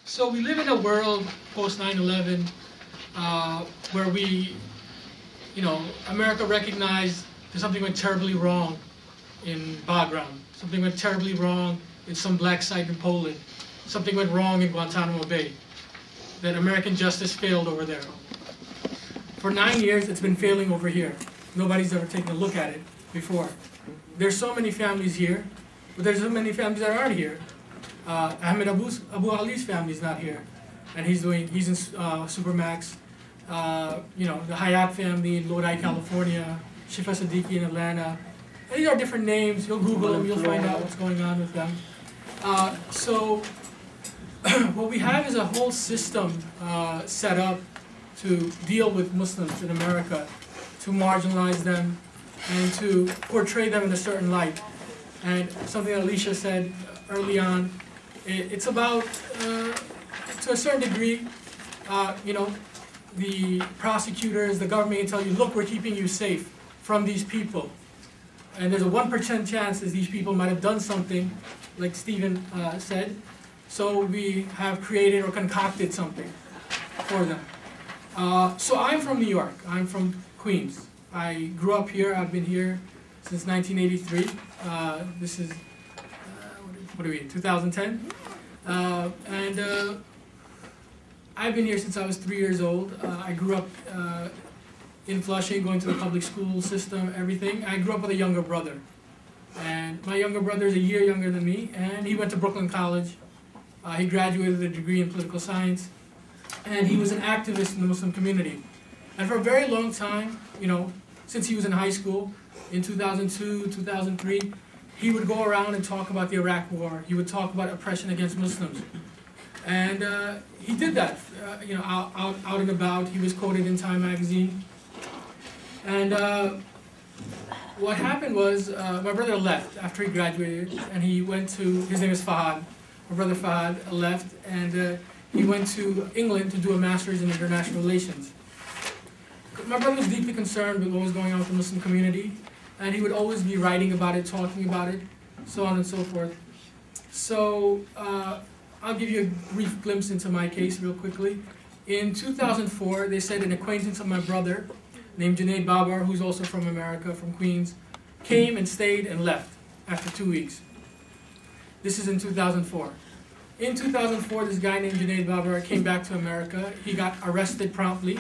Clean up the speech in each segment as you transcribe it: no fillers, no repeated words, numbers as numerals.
So we live in a world post 9/11 where America recognized that something went terribly wrong in Bagram. Something went terribly wrong in some black site in Poland. Something went wrong in Guantanamo Bay. That American justice failed over there. For 9 years, it's been failing over here. Nobody's ever taken a look at it before. There's so many families here, but there's so many families that aren't here. Ahmed Abu Ali's family is not here, and he's in Supermax. The Hayat family in Lodi, California. Shifa Siddiqui in Atlanta. And these are different names. You'll Google them, you'll find out what's going on with them. So what we have is a whole system set up to deal with Muslims in America, to marginalize them and to portray them in a certain light. And something that Alicia said early on, it's about, to a certain degree, the prosecutors, the government can tell you, look, we're keeping you safe from these people. And there's a 1% chance that these people might have done something, like Stephen said. So we have created or concocted something for them. So I'm from New York. I'm from Queens. I grew up here. I've been here since 1983. This is, what are we, 2010? I've been here since I was 3 years old. I grew up in Flushing, going to the public school system, everything. I grew up with a younger brother. And my younger brother is a year younger than me, and he went to Brooklyn College. He graduated with a degree in political science, and he was an activist in the Muslim community. And for a very long time, since he was in high school, in 2002, 2003, he would go around and talk about the Iraq War. He would talk about oppression against Muslims. And he did that, out and about. He was quoted in Time magazine. And what happened was, my brother left after he graduated, and he went to, his name is Fahad. My brother Fahad left, and he went to England to do a master's in international relations. My brother was deeply concerned with what was going on with the Muslim community, and he would always be writing about it, talking about it, so on and so forth. So I'll give you a brief glimpse into my case real quickly. In 2004, they said an acquaintance of my brother, named Junaid Babar, who's also from America, from Queens, came and stayed and left after 2 weeks. This is in 2004. In 2004, this guy named Junaid Babar came back to America. He got arrested promptly.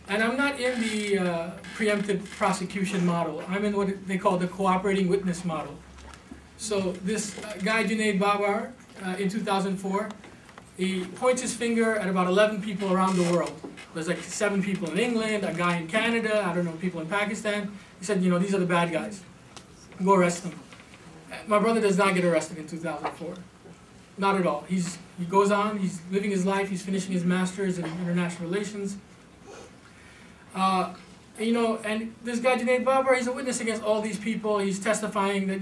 And I'm not in the preemptive prosecution model. I'm in what they call the cooperating witness model. So this guy, Junaid Babar, in 2004, he points his finger at about 11 people around the world. There's like 7 people in England, a guy in Canada, I don't know, people in Pakistan. He said, these are the bad guys. Go arrest them. My brother does not get arrested in 2004. Not at all. He goes on, he's living his life, he's finishing his master's in international relations. And this guy, Junaid Babar, he's a witness against all these people. He's testifying that,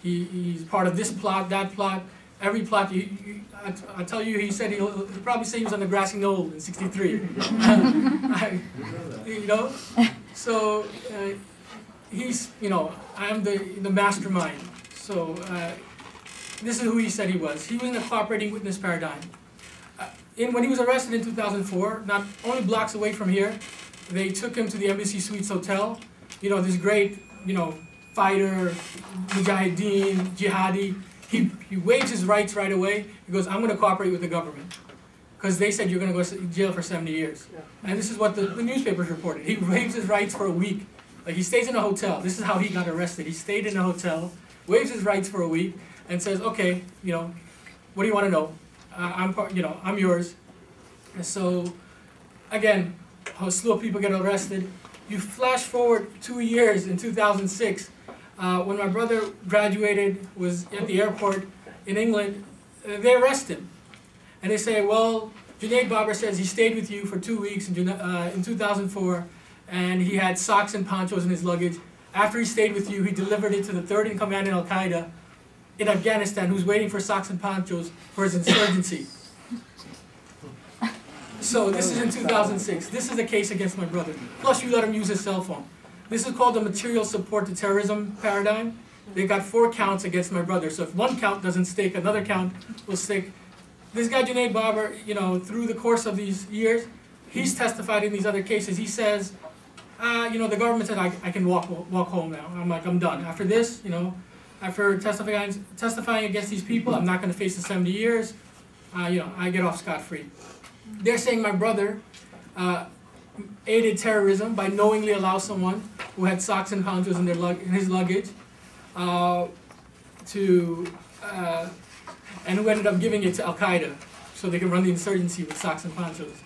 he's part of this plot, that plot, every plot. I tell you, he said he'll probably say he was on the grassy knoll in '63. So he's, I'm the mastermind. So this is who he said he was. He was in a cooperating witness paradigm. When he was arrested in 2004, not only blocks away from here, they took him to the Embassy Suites Hotel. This great, fighter, mujahideen, jihadi. He waives his rights right away. He goes, I'm going to cooperate with the government. Because they said you're going to go to jail for 70 years. Yeah. And this is what the newspapers reported. He waives his rights for a week. Like, he stays in a hotel. This is how he got arrested. He stayed in a hotel, waives his rights for a week, and says, okay, what do you want to know? I'm yours. And so, again, a slew of people get arrested. You flash forward 2 years in 2006, when my brother graduated, was at the airport in England, they arrest him. And they say, well, Junaid Babar says he stayed with you for 2 weeks in 2004, and he had socks and ponchos in his luggage. After he stayed with you, he delivered it to the third in command in Al-Qaeda in Afghanistan, who's waiting for socks and ponchos for his insurgency. So this is in 2006. This is a case against my brother. Plus, you let him use his cell phone. This is called the material support to terrorism paradigm. They got 4 counts against my brother. So if one count doesn't stick, another count will stick. this guy Junaid Babar, you know, through the course of these years, he's testified in these other cases. He says, you know, the government said I can walk home now. I'm like, I'm done. After this, you know, after testifying against these people, I'm not going to face the 70 years. You know, I get off scot-free. They're saying my brother aided terrorism by knowingly allow someone who had socks and ponchos in his luggage and who ended up giving it to Al-Qaeda so they could run the insurgency with socks and ponchos.